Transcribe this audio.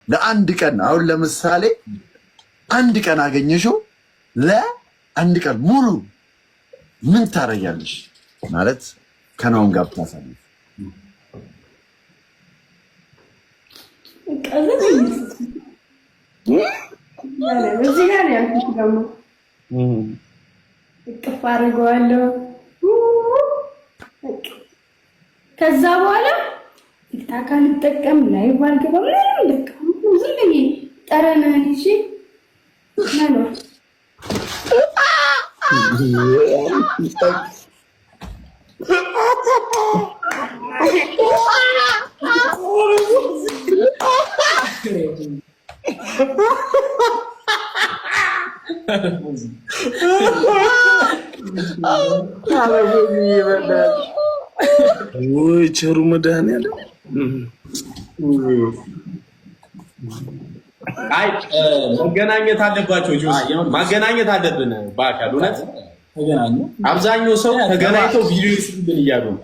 ለአንድ ቀን አሁን ለምሳሌ አንድ ቀን አገኘሽው ለአንድ ቀን ሙሉ ምን ታረጊያለሽ? ማለት ከናውን ጋር ብታሳልፍ እዚህ ጋር ያልኩት ደግሞ እቅፍ አድርገዋለሁ። ከዛ በኋላ ቲክታክ አልጠቀም፣ ላይቭ አልገባም። ለካ ዝም ብዬ ጠረንህን ይዤ መኖር ወይ ቸሩ መድኃኒዓለም። አይ መገናኘት አለባቸው። ማገናኘት አለብን በአካል እውነት። አብዛኛው ሰው ተገናኝተው ቪዲዮ ይስብልን እያሉ ነው።